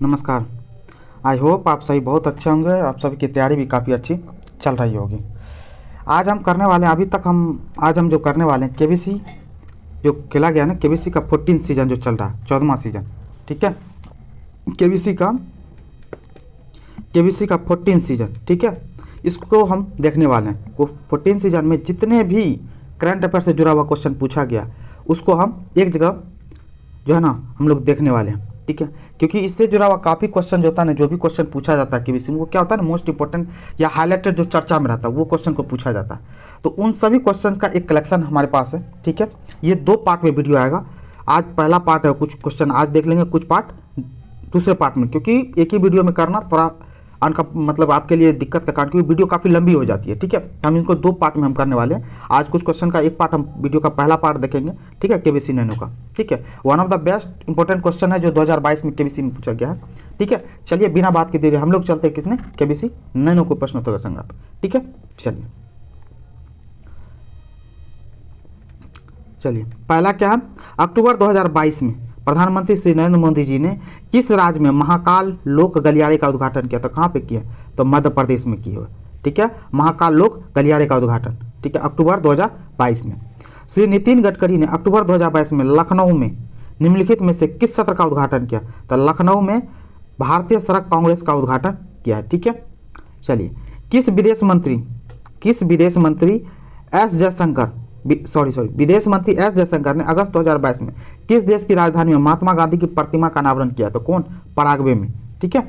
नमस्कार। I hope आप सभी बहुत अच्छे होंगे। आप सभी की तैयारी भी काफ़ी अच्छी चल रही होगी। आज हम करने वाले हैं आज हम जो करने वाले हैं केबीसी जो खेला गया ना, केबीसी का 14 सीज़न जो चल रहा है, 14वां सीज़न। ठीक है, केबीसी का 14 सीज़न। ठीक है, इसको हम देखने वाले हैं। 14 सीज़न में जितने भी करंट अफेयर से जुड़ा हुआ क्वेश्चन पूछा गया उसको हम एक जगह जो है ना हम लोग देखने वाले हैं। ठीक है, क्योंकि इससे जुड़ा हुआ काफ़ी क्वेश्चन जो होता है ना, जो भी क्वेश्चन पूछा जाता है केबीसी में, वो क्या होता है ना, मोस्ट इंपॉर्टेंट या हाईलाइटेड जो चर्चा में रहता है वो क्वेश्चन को पूछा जाता है। तो उन सभी क्वेश्चन का एक कलेक्शन हमारे पास है। ठीक है, ये 2 पार्ट में वीडियो आएगा। आज पहला पार्ट है, कुछ क्वेश्चन आज देख लेंगे, कुछ पार्ट दूसरे पार्ट में, क्योंकि एक ही वीडियो में करना थोड़ा अनका मतलब आपके लिए दिक्कत का कारण, क्योंकि वीडियो काफ़ी लंबी हो जाती है। ठीक है, हम इनको 2 पार्ट में हम करने वाले हैं। आज कुछ क्वेश्चन का एक पार्ट हम वीडियो का पहला पार्ट देखेंगे। ठीक है, केबीसी नैनो का। ठीक है, one of the best important question है जो 2022 में केबीसी में पूछा गया है। ठीक है, चलिए बिना बात के देरी हम लोग चलते हैं कितने केबीसी नैनो को प्रश्नोत्तर संग्रह पर। ठीक है, चलिए पहला क्या है, अक्टूबर 2022 में प्रधानमंत्री श्री नरेंद्र मोदी जी ने किस राज्य में महाकाल लोक गलियारे का उद्घाटन किया? तो कहाँ पे किया? तो मध्य प्रदेश में किया हुआ। ठीक है, महाकाल लोक गलियारे का उद्घाटन। ठीक है, अक्टूबर 2022 में। श्री नितिन गडकरी ने अक्टूबर 2022 में लखनऊ में निम्नलिखित में से किस सत्र का उद्घाटन किया? तो लखनऊ में भारतीय सड़क कांग्रेस का उद्घाटन किया है। ठीक है, चलिए विदेश मंत्री विदेश मंत्री एस जयशंकर ने अगस्त 2022 में किस देश की राजधानी में महात्मा गांधी की प्रतिमा का अनावरण किया? तो कौन? पराग्वे में। ठीक है,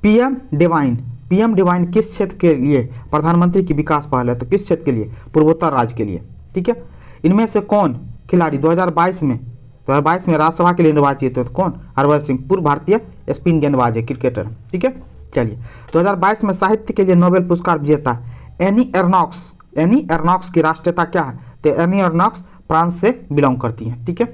पीएम डिवाइन किस क्षेत्र के लिए प्रधानमंत्री की विकास पहल है? तो किस क्षेत्र के लिए? पूर्वोत्तर राज्य के लिए। ठीक है, इनमें से कौन खिलाड़ी 2022 में राज्यसभा के लिए निर्वाचित हुए? तो कौन? हरभजन सिंह, पूर्व भारतीय स्पिन गेंदबाज है, क्रिकेटर। ठीक है, चलिए 2022 में साहित्य के लिए नोबेल पुरस्कार विजेता एनी एर्नॉक्स की राष्ट्रीयता क्या है? तो एनी एर्नॉक्स फ्रांस से बिलोंग करती हैं। ठीक है,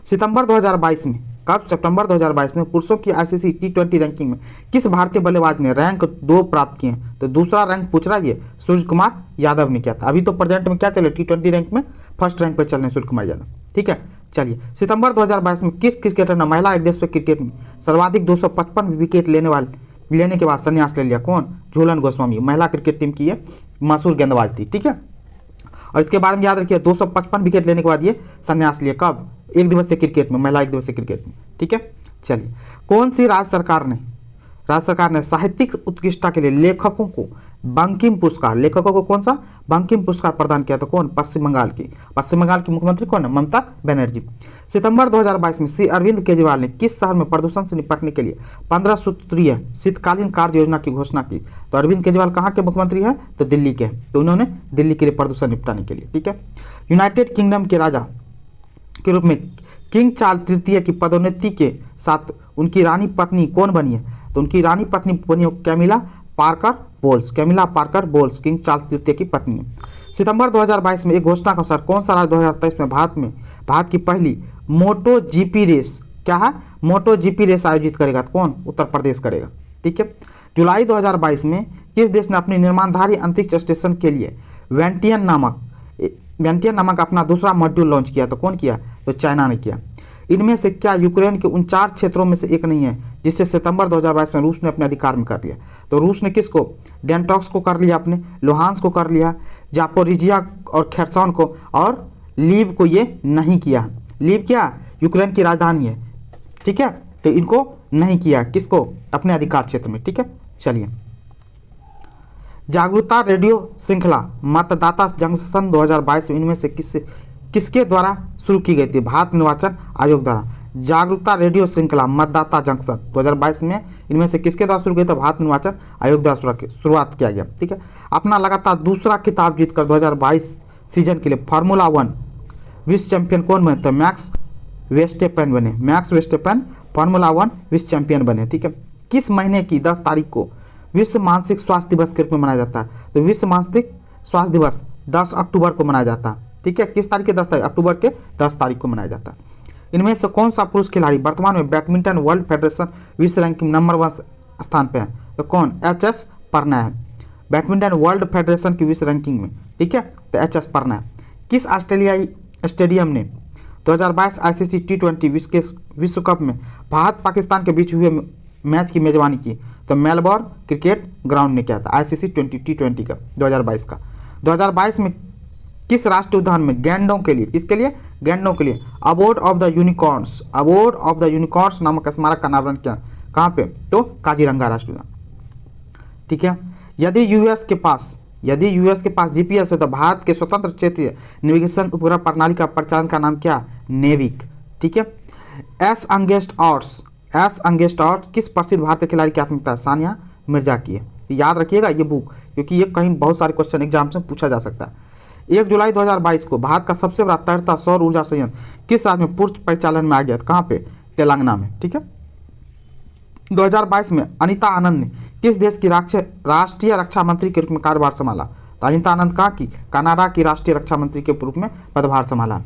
सितंबर 2022 में, कब? सितंबर 2022 में पुरुषों की आईसीसी T20 रैंकिंग में किस भारतीय बल्लेबाज ने रैंक 2 प्राप्त किए? तो दूसरा रैंक पूछ रहा है ये सूर्य कुमार यादव ने किया था। अभी तो प्रेजेंट में क्या चले, T20 रैंक में फर्स्ट रैंक पर चल रहे हैं सूर्य कुमार यादव। ठीक है, चलिए सितंबर 2022 में किस क्रिकेटर ने महिला एक दिवसीय क्रिकेट में सर्वाधिक 255 विकेट लेने के बाद संन्यास ले लिया? कौन? झूलन गोस्वामी, महिला क्रिकेट टीम की ये मशहूर गेंदबाज थी। ठीक है, और इसके बारे में याद रखिए 255 विकेट लेने के बाद ये संन्यास लिए। कब? एक दिवसीय क्रिकेट में, महिला एक दिवसीय क्रिकेट में। ठीक है, चलिए कौन सी राज्य सरकार ने साहित्यिक उत्कृष्टता के लिए लेखकों को कौन सा बंकिम पुरस्कार प्रदान किया? तो कौन? पश्चिम बंगाल की मुख्यमंत्री कौन है? ममता बनर्जी। सितंबर 2022 में श्री अरविंद केजरीवाल ने किस शहर में प्रदूषण से निपटने के लिए 15 सूत्रीय शीतकालीन कार्य योजना की घोषणा की? तो अरविंद केजरीवाल कहाँ के मुख्यमंत्री है? तो दिल्ली के। तो उन्होंने दिल्ली के लिए प्रदूषण निपटाने के लिए। ठीक है, यूनाइटेड किंगडम के राजा के रूप में किंग चार्ल्स तृतीय की पदोन्नति के साथ उनकी रानी पत्नी कौन बनी है? तो उनकी रानी पत्नी बनी Camilla Parker Bowles, King Charles तृतीय की पत्नी है। सितंबर 2022 में एक घोषणा के अनुसार कौन सा राज्य 2023 में भारत की पहली मोटो जीपी रेस क्या है? मोटो जीपी रेस आयोजित करेगा? तो कौन? उत्तर प्रदेश करेगा। ठीक है, जुलाई 2022 में किस देश ने अपनी निर्माणधारी अंतरिक्ष स्टेशन के लिए वेंटियन नामक अपना दूसरा मॉड्यूल लॉन्च किया? तो कौन किया? तो चाइना ने किया। इनमें से क्या यूक्रेन के उन 4 क्षेत्रों में से एक नहीं है जिससे सितंबर 2022 में रूस ने अपने अधिकार में कर लिया? तो रूस ने किसको? डेंटॉक्स को कर लिया, अपने लुहांस्क को कर लिया, जापोरिजिया और खेरसॉन को, और लीव को ये नहीं किया। लीव क्या? यूक्रेन की राजधानी है। ठीक है, तो इनको नहीं किया, किसको? अपने अधिकार क्षेत्र में। ठीक है, चलिए जागरूकता रेडियो श्रृंखला मतदाता जंक्शन 2022 में इनमें से किसके द्वारा शुरू की गई थी? भारत निर्वाचन आयोग द्वारा। जागरूकता रेडियो श्रृंखला मतदाता जंक्शन 2022 में इनमें से किसके द्वारा शुरू किया था? भारत निर्वाचन आयोग द्वारा शुरुआत किया गया। ठीक है, अपना लगातार दूसरा खिताब जीतकर 2022 सीजन के लिए फार्मूला 1 विश्व चैंपियन कौन बने? तो मैक्स वेस्टेपन फार्मूला 1 विश्व चैंपियन बने। ठीक है, किस महीने की 10 तारीख को विश्व मानसिक स्वास्थ्य दिवस के रूप में मनाया जाता है? तो विश्व मानसिक स्वास्थ्य दिवस 10 अक्टूबर को मनाया जाता है। ठीक है, किस तारीख के? 10 तारीख, अक्टूबर के 10 तारीख को मनाया जाता है। इनमें से कौन सा पुरुष खिलाड़ी वर्तमान में बैडमिंटन वर्ल्ड फेडरेशन विश्व रैंकिंग नंबर 1 स्थान पे है? तो कौन? HS परना है, बैडमिंटन वर्ल्ड फेडरेशन की विश्व रैंकिंग में। ठीक है, तो HS परना है। किस ऑस्ट्रेलियाई स्टेडियम ने 2022 ICC T20 विश्व कप में भारत पाकिस्तान के बीच हुए मैच की मेजबानी की? तो मेलबोर्न क्रिकेट ग्राउंड ने किया था, आईसीसी T20 का 2022 का। 2022 में किस राष्ट्रीय उद्यान में गैंडों के लिए, किसके लिए? गैंडों के लिए abode of the unicorns, abode of the unicorns नामक स्मारक का अनावरण किया? कहाँ पे? तो काजीरंगा राष्ट्रीय उद्यान। ठीक है। यदि यूएस के पास जीपीएस है तो भारत के स्वतंत्र क्षेत्रीय नेविगेशन उपग्रह प्रणाली का परिचालन का नाम क्या? नेविक। ठीक है। एस अंगेस्ट ऑर्ट्स किस प्रसिद्ध भारतीय खिलाड़ी की आत्मकथा है? सानिया मिर्जा की है। याद रखिएगा ये बुक, क्योंकि ये कहीं बहुत सारे क्वेश्चन एग्जाम से पूछा जा सकता है। 1 जुलाई 2022 को भारत का सबसे बड़ा तैरता सौर ऊर्जा संयंत्र किस राज्य में पूर्ण परिचालन में आ गया? कहाँ पे? तेलंगाना में। ठीक है। 2022 में अनीता आनंद ने किस देश की राष्ट्रीय रक्षा मंत्री के रूप में कार्यभार संभाला? तो अनीता आनंद कहाँ की? कनाडा की राष्ट्रीय रक्षा मंत्री के रूप में पदभार संभाला।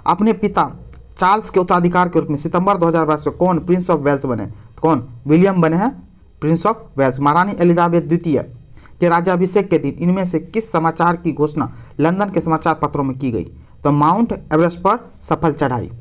अपने पिता चार्ल्स के उत्तराधिकार के रूप में सितंबर 2022 में कौन प्रिंस ऑफ वेल्स बने? तो कौन? विलियम बने हैं प्रिंस ऑफ वेल्स। महारानी एलिजाबेथ द्वितीय के राज्याभिषेक के दिन इनमें से किस समाचार की घोषणा लंदन के समाचार पत्रों में की गई? तो माउंट एवरेस्ट पर सफल चढ़ाई।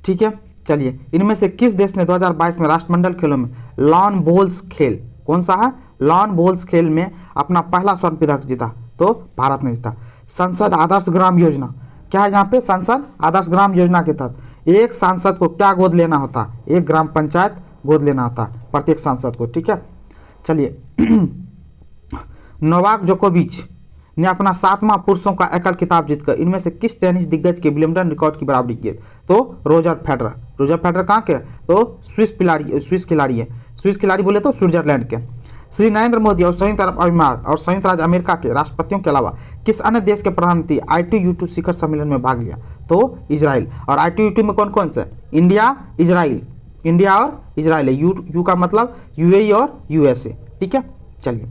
ठीक है। चलिए, इनमें से किस देश ने 2022 में राष्ट्रमंडल खेलों में लॉन बोल्स खेल, कौन सा है? लॉन बोल्स खेल में अपना पहला स्वर्ण पदक जीता? तो भारत ने जीता। संसद आदर्श ग्राम योजना क्या है? यहाँ पे संसद आदर्श ग्राम योजना के तहत एक सांसद को क्या गोद लेना होता है? एक ग्राम पंचायत गोद लेना होता है प्रत्येक सांसद को। ठीक है। चलिए नोवाक जोकोविच ने अपना 7वां पुरुषों का एकल खिताब जीतकर इनमें से किस टेनिस दिग्गज के विंबलडन रिकॉर्ड की बराबरी की? तो रोजर फेडरर कहाँ के? तो स्विस खिलाड़ी है। स्विस खिलाड़ी बोले तो स्विट्जरलैंड के। श्री नरेंद्र मोदी और संयुक्त अरब अमीरात और संयुक्त राज्य अमेरिका के राष्ट्रपतियों के अलावा किस अन्य देश के प्रधानमंत्री ITU-2 शिखर सम्मेलन में भाग लिया? तो इजराइल। और ITU-2 में कौन कौन से? इंडिया और इजराइल है। यू का मतलब UAE और USA। ठीक है। चलिए,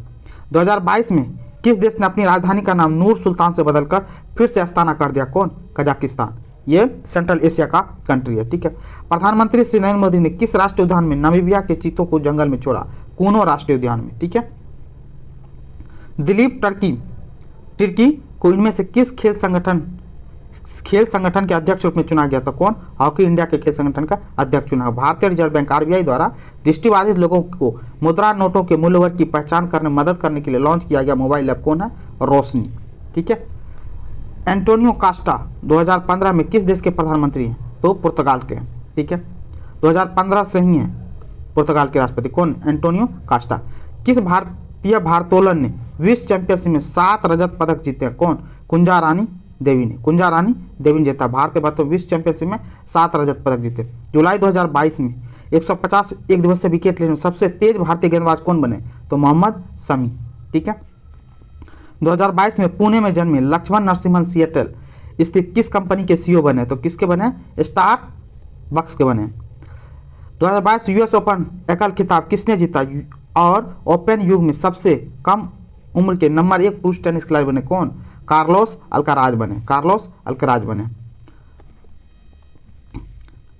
2022 में किस देश ने अपनी राजधानी का नाम नूर सुल्तान से बदलकर फिर से अस्ताना कर दिया? कौन? कजाकिस्तान। ये सेंट्रल एशिया का कंट्री है। ठीक है। प्रधानमंत्री श्री नरेंद्र मोदी ने किस राष्ट्रीय उद्यान में नामीबिया के चीतों को जंगल में छोड़ा? कूनो राष्ट्रीय उद्यान में। ठीक है। दिलीप टर्की को इनमें से किस खेल संगठन के अध्यक्ष रूप में चुना गया? तो कौन? हॉकी इंडिया के खेल संगठन का अध्यक्ष चुना। भारतीय रिजर्व बैंक RBI द्वारा दृष्टिबाधित लोगों को मुद्रा नोटों के मूल्य वर्ग की पहचान करने में मदद करने के लिए लॉन्च किया गया मोबाइल ऐप कौन है? रोशनी। ठीक है। एंटोनियो कास्टा 2015 में किस देश के प्रधानमंत्री हैं? तो पुर्तगाल के। ठीक है। 2015 से ही हैं पुर्तगाल के राष्ट्रपति। कौन? Antonio Costa. किस भारतीय भारोत्तोलन ने विश्व चैंपियनशिप में 7 रजत पदक जीते हैं? कौन? कुंजा रानी देवी ने जीता। भारतीय भारोत्तोलन विश्व चैंपियनशिप में 7 रजत पदक जीते। जुलाई 2022 में 150 एक दिवसीय विकेट लेने में सबसे तेज भारतीय गेंदबाज कौन बने? तो मोहम्मद शमी। ठीक है। 2022 में पुणे में जन्मे लक्ष्मण नरसिम्हन सिएटल स्थित किस कंपनी के CEO बने? तो किसके बने? स्टारबक्स के बने। 2022 US ओपन एकल खिताब किसने जीता? और ओपन युग में सबसे कम उम्र के नंबर 1 पुरुष टेनिस खिलाड़ी बने? कौन? कार्लोस अल्काराज बने।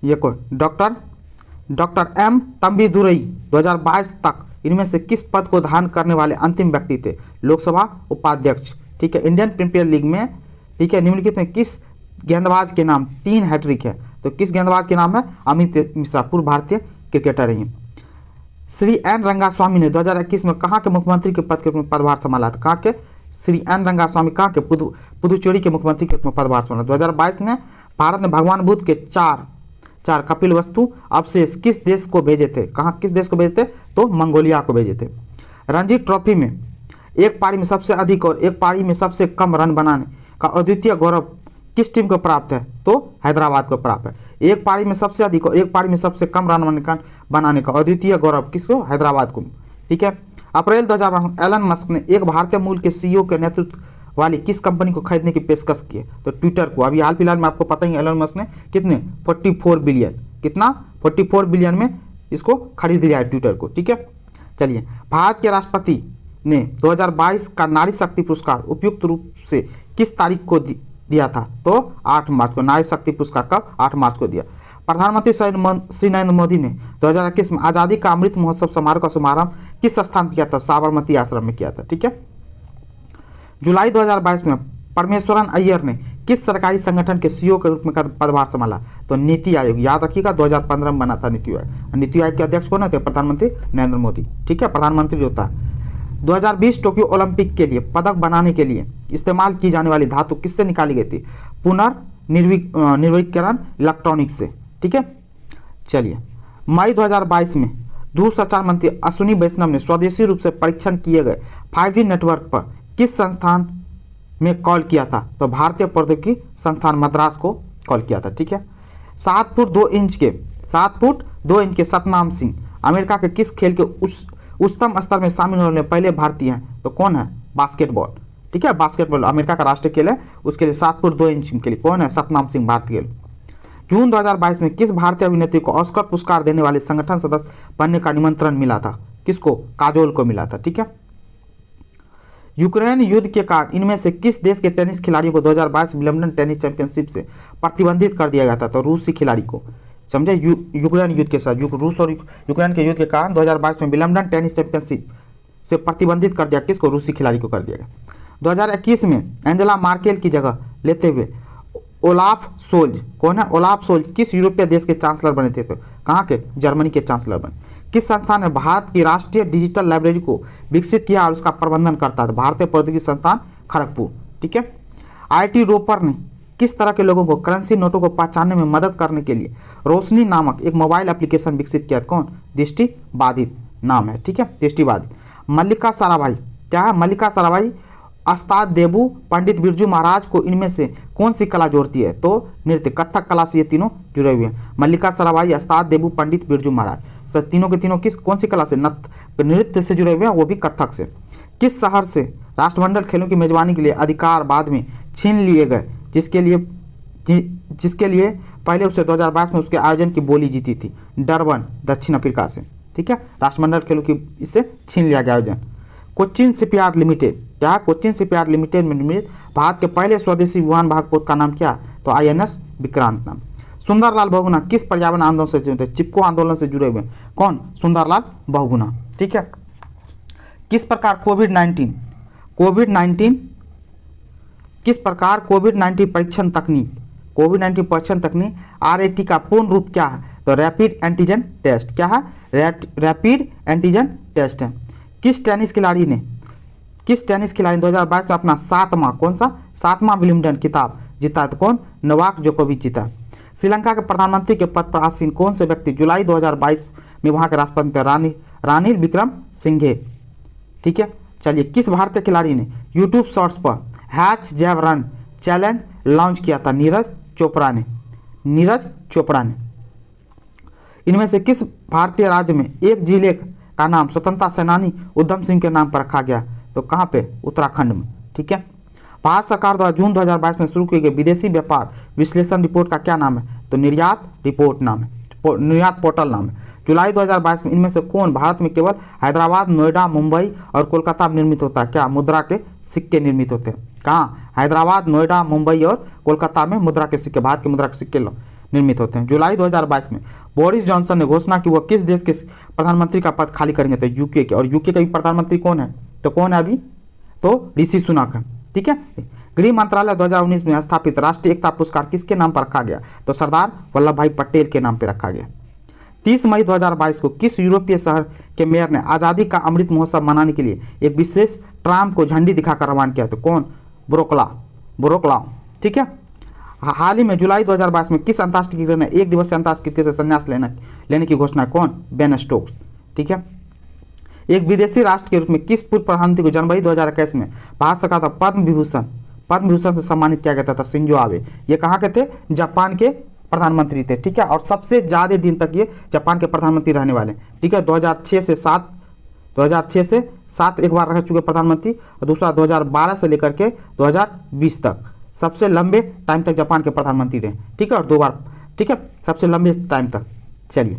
ये कौन? डॉक्टर M तंबीदुरई 2022 तक इनमें से किस पद को धारण करने वाले अंतिम व्यक्ति थे? लोकसभा उपाध्यक्ष। ठीक है। इंडियन प्रीमियर लीग में, ठीक है, निम्नलिखित में किस गेंदबाज के नाम 3 हैट्रिक है? तो किस गेंदबाज के नाम है? अमित मिश्रा, पूर्व भारतीय क्रिकेटर हैं। श्री N रंगास्वामी ने 2021 में कहाँ के मुख्यमंत्री के पद के रूप में पदभार संभाला था? कहाँ के? श्री N रंगास्वामी कहाँ के? पुदुचेरी के मुख्यमंत्री के रूप में पदभार संभाला। 2022 में भारत ने भगवान बुद्ध के चार कपिलवस्तु अवशेष किस देश को भेजे थे? कहाँ किस देश को भेजे थे? तो मंगोलिया को भेजे थे। रणजी ट्रॉफी में एक पारी में सबसे अधिक और एक पारी में सबसे कम रन बनाने का अद्वितीय गौरव किस टीम को प्राप्त है? तो हैदराबाद को प्राप्त है। एक पारी में सबसे अधिक और एक पारी में सबसे कम रन बनाने का अद्वितीय गौरव किसको? हैदराबाद को। ठीक है। अप्रैल 2012 एलन मस्क ने एक भारतीय मूल के CEO के नेतृत्व वाली किस कंपनी को खरीदने की पेशकश की है? तो ट्विटर को। अभी हाल फिलहाल में आपको पता ही है एलन मस्क ने कितने 44 बिलियन, कितना 44 बिलियन में इसको खरीद लिया है ट्विटर को। ठीक है। चलिए, भारत के राष्ट्रपति ने 2022 का नारी शक्ति पुरस्कार उपयुक्त रूप से किस तारीख को दिया था? तो 8 मार्च को। नारी शक्ति पुरस्कार कब? 8 मार्च को दिया। प्रधानमंत्री श्री नरेंद्र मोदी ने 2021 में आज़ादी का अमृत महोत्सव समारोह का शुभारंभ किस स्थान पर किया था? साबरमती आश्रम में किया था। ठीक है। जुलाई 2022 में परमेश्वरन अय्यर ने किस सरकारी संगठन के सीईओ के रूप में पदभार संभाला? तो नीति आयोग, याद रखिएगा 2015 में बना था नीति आयोग। नीति आयोग के अध्यक्ष कौन थे? प्रधानमंत्री नरेंद्र मोदी। ठीक है, प्रधानमंत्री होता है। 2020 टोक्यो ओलंपिक के लिए पदक बनाने के लिए इस्तेमाल की जाने वाली धातु किससे निकाली गई थी? पुनर्निर्विकरण इलेक्ट्रॉनिक से। ठीक है, चलिए मई 2022 में दूरसंचार मंत्री अश्विनी वैष्णव ने स्वदेशी रूप से परीक्षण किए गए 5G नेटवर्क पर किस संस्थान में कॉल किया था? तो भारतीय प्रौद्योगिकी संस्थान मद्रास को कॉल किया था। ठीक है, 7 फुट 2 इंच के सतनाम सिंह अमेरिका के किस खेल के उच्चतम स्तर में शामिल होने वाले पहले भारतीय हैं? तो कौन है? बास्केटबॉल। ठीक है, बास्केटबॉल अमेरिका का राष्ट्रीय खेल है, उसके लिए 7 फुट 2 इंच के लिए कौन है? सतनाम सिंह भारतीय। जून 2022 में किस भारतीय अभिनेत्री को ऑस्कर पुरस्कार देने वाले संगठन सदस्य बनने का निमंत्रण मिला था? किसको? काजोल को मिला था। ठीक है, यूक्रेन युद्ध के कारण इनमें से किस देश के टेनिस खिलाड़ियों को 2022 विंबलडन टेनिस चैंपियनशिप से प्रतिबंधित कर दिया गया था? तो रूसी खिलाड़ी को। समझे, यूक्रेन युद्ध के साथ रूस और यूक्रेन के युद्ध के कारण 2022 में विंबलडन टेनिस चैंपियनशिप से प्रतिबंधित कर दिया। किसको? रूसी खिलाड़ी को कर दिया गया। 2021 में एंजेला मार्केल की जगह लेते हुए ओलाफ सोल्ज, कौन है? ओलाफ सोल्ज किस यूरोपीय देश के चांसलर बने थे? तो कहाँ के? जर्मनी के चांसलर बने। किस संस्थान ने भारत की राष्ट्रीय डिजिटल लाइब्रेरी को विकसित किया और उसका प्रबंधन करता था? भारतीय प्रौद्योगिकी संस्थान खड़गपुर। ठीक है, IIT रोपर ने किस तरह के लोगों को करेंसी नोटों को पहचानने में मदद करने के लिए रोशनी नामक एक मोबाइल एप्लीकेशन विकसित किया? कौन? दृष्टिबाधित नाम है। ठीक है, दृष्टिबाधित। मल्लिका साराभाई क्या है? मल्लिका साराभाई अस्ताद देबू, पंडित बिरजू महाराज को इनमें से कौन सी कला जोड़ती है? तो नृत्य, कथक कला से ये तीनों जुड़े हुए हैं। मल्लिका साराभाई, अस्ताद देबू, पंडित बिरजू महाराज, सब तीनों के तीनों कौन सी कला से? नृत्य से जुड़े हुए हैं, वो भी कथक से। किस शहर से राष्ट्रमंडल खेलों की मेजबानी के लिए अधिकार बाद में छीन लिए गए, जिसके लिए पहले उसे 2022 में उसके आयोजन की बोली जीती थी? डरबन, दक्षिण अफ्रीका से। ठीक है, राष्ट्रमंडल खेलों की इससे छीन लिया गया आयोजन। कोचिन शिपयार्ड लिमिटेड क्या? कोचिन शिपयार्ड लिमिटेड में निर्मित भारत के पहले स्वदेशी विमान भाग पोत का नाम क्या? तो INS विक्रांत नाम। सुंदरलाल बहुगुणा किस पर्यावरण आंदोलन से जुड़े थे? चिपको आंदोलन से जुड़े हुए। कौन? सुंदरलाल बहुगुणा। ठीक है, किस प्रकार कोविड-19 परीक्षण तकनीक RAT का पूर्ण रूप क्या है? तो रैपिड एंटीजन टेस्ट। क्या है? रैपिड एंटीजन टेस्ट है। किस टेनिस खिलाड़ी ने 2022 में अपना 7वां विंबलडन खिताब जीता? तो कौन? नोवाक जोकोविच जीता। श्रीलंका के प्रधानमंत्री के पद पर आसीन कौन से व्यक्ति जुलाई 2022 में वहां के राष्ट्रपति रानिल विक्रमसिंघे? ठीक है, चलिए किस भारतीय खिलाड़ी ने यूट्यूब शॉर्ट्स पर हैच जैव रन चैलेंज लॉन्च किया था? नीरज चोपड़ा ने। इनमें से किस भारतीय राज्य में एक जिले का नाम स्वतंत्रता सेनानी उधम सिंह के नाम पर रखा गया? तो कहाँ पे? उत्तराखंड में। ठीक है, भारत सरकार द्वारा जून 2022 में शुरू किए गए विदेशी व्यापार विश्लेषण रिपोर्ट का क्या नाम है? तो निर्यात रिपोर्ट नाम है, निर्यात पोर्टल नाम है। जुलाई 2022 में इनमें से कौन भारत में केवल हैदराबाद, नोएडा, मुंबई और कोलकाता में निर्मित होता है? क्या? मुद्रा के सिक्के निर्मित होते हैं। कहाँ? हैदराबाद, नोएडा, मुंबई और कोलकाता में मुद्रा के सिक्के, भारत के मुद्रा के सिक्के निर्मित होते हैं। जुलाई 2022 में बोरिस जॉनसन ने घोषणा की वह किस देश के प्रधानमंत्री का पद खाली करेंगे? तो यूके के। और यूके का भी प्रधानमंत्री कौन है? तो कौन है अभी? तो ऋषि सुनक है। ठीक है, गृह मंत्रालय 2019 में स्थापित राष्ट्रीय एकता पुरस्कार किसके नाम पर रखा गया? तो सरदार वल्लभ भाई पटेल के नाम पर रखा गया। 30 मई 2022 को किस यूरोपीय शहर के मेयर ने आज़ादी का अमृत महोत्सव मनाने के लिए एक विशेष ट्राम को झंडी दिखाकर रवाना किया? तो कौन? ब्रोकला। ठीक है, हाल ही में जुलाई 2022 में किस अंतर्राष्ट्रीय क्रिकेटर ने एक दिवसीय अंतर्राष्ट्रीय क्रिकेट से संन्यास लेने की घोषणा? कौन? Ben Stokes. ठीक है, एक विदेशी राष्ट्र के रूप में किस पूर्व प्रधानमंत्री को जनवरी 2021 में भारत सरकार द्वारा पद्म विभूषण से सम्मानित किया गया था? Shinzo Abe. ये कहाँ के थे? जापान के प्रधानमंत्री थे। ठीक है, और सबसे ज़्यादा दिन तक ये जापान के प्रधानमंत्री रहने वाले। ठीक है, 2006 से 7 एक बार रह चुके प्रधानमंत्री, और दूसरा 2012 से लेकर के 2020 तक सबसे लंबे टाइम तक जापान के प्रधानमंत्री रहे। ठीक है, और 2 बार। ठीक है, सबसे लंबे टाइम तक। चलिए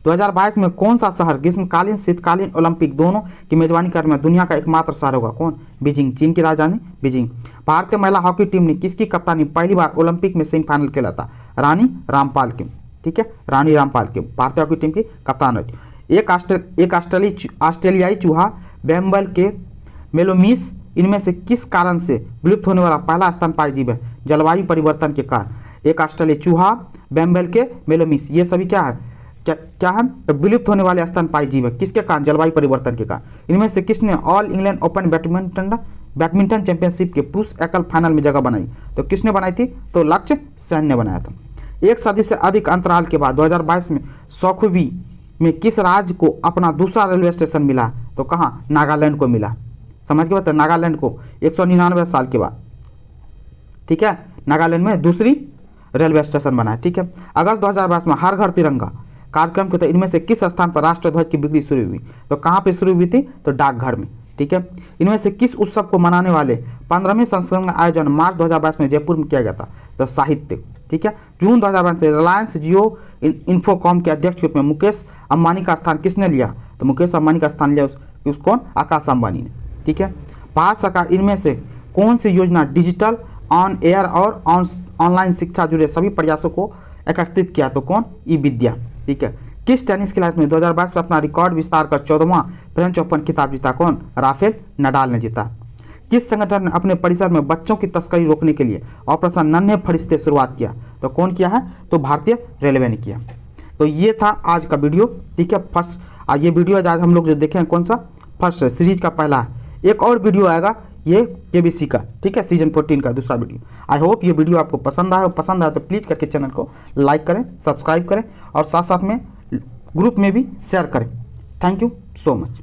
2022 में कौन सा शहर ग्रीष्मकालीन शीतकालीन ओलंपिक दोनों की मेजबानी करने में दुनिया का एकमात्र शहर होगा? कौन? बीजिंग, चीन की राजधानी बीजिंग। भारतीय महिला हॉकी टीम ने किसकी कप्तानी पहली बार ओलंपिक में सेमीफाइनल खेला था? रानी रामपाल की। ठीक है, रानी रामपाल की भारतीय हॉकी टीम की कप्तान रही। एक ऑस्ट्रेलियाई चूहा बेम्बल के मेलोमीस इनमें से किस कारण से विलुप्त होने वाला पहला स्तनपायी जीव है? जलवायु परिवर्तन के कारण। एक ऑस्ट्रेलिया चूहा, बैम्बेल के मेलोमिस, ये सभी क्या है, क्या है, तो विलुप्त होने वाले स्तनपायी जीव है। किसके कारण? जलवायु परिवर्तन के कारण। इनमें से किसने all England open badminton championship के पुरुष एकल फाइनल में जगह बनाई? तो किसने बनाई थी? तो लक्ष्य सेन ने बनाया था। एक सदी से अधिक अंतराल के बाद 2022 में सौखुवी में किस राज्य को अपना दूसरा रेलवे स्टेशन मिला? तो कहाँ? नागालैंड को मिला। समझ के बताए, नागालैंड को 199 साल के बाद, ठीक है, नागालैंड में दूसरी रेलवे स्टेशन बना है। ठीक है, अगस्त 2022 में हर घर तिरंगा कार्यक्रम के तहत इनमें से किस स्थान पर राष्ट्रध्वज की बिक्री शुरू हुई? तो कहाँ पे शुरू हुई थी? तो डाकघर में। ठीक है, इनमें से किस उत्सव को मनाने वाले 15वें संस्करण का आयोजन मार्च 2022 में जयपुर में किया गया था? तो साहित्य। ठीक है, जून 2022 से रिलायंस जियो इन्फोकॉम के अध्यक्ष के रूप में मुकेश अंबानी का स्थान किसने लिया? तो मुकेश अंबानी का स्थान लिया उस कौन? आकाश अंबानी ने। ठीक है, भारत सरकार इनमें से कौन सी योजना डिजिटल, ऑन एयर और ऑनलाइन शिक्षा जुड़े सभी प्रयासों को एकत्रित किया? तो कौन? ई विद्या। ठीक है, किस टेनिस खिलाड़ी ने 2022 में अपना रिकॉर्ड विस्तार कर 14वां फ्रेंच ओपन खिताब जीता? कौन? राफेल नडाल ने जीता। किस संगठन ने अपने परिसर में बच्चों की तस्करी रोकने के लिए ऑपरेशन नन्हे फरिश्ते शुरुआत किया? तो कौन किया है? तो भारतीय रेलवे ने किया। तो ये था आज का वीडियो। ठीक है, फर्स्ट ये वीडियो आज हम लोग जो देखें कौन सा? फर्स्ट सीरीज का पहला है। एक और वीडियो आएगा ये केबीसी का, ठीक है, सीजन 14 का दूसरा वीडियो। आई होप ये वीडियो आपको पसंद आए, पसंद आए तो प्लीज़ करके चैनल को लाइक करें, सब्सक्राइब करें और साथ साथ में ग्रुप में भी शेयर करें। Thank you so much.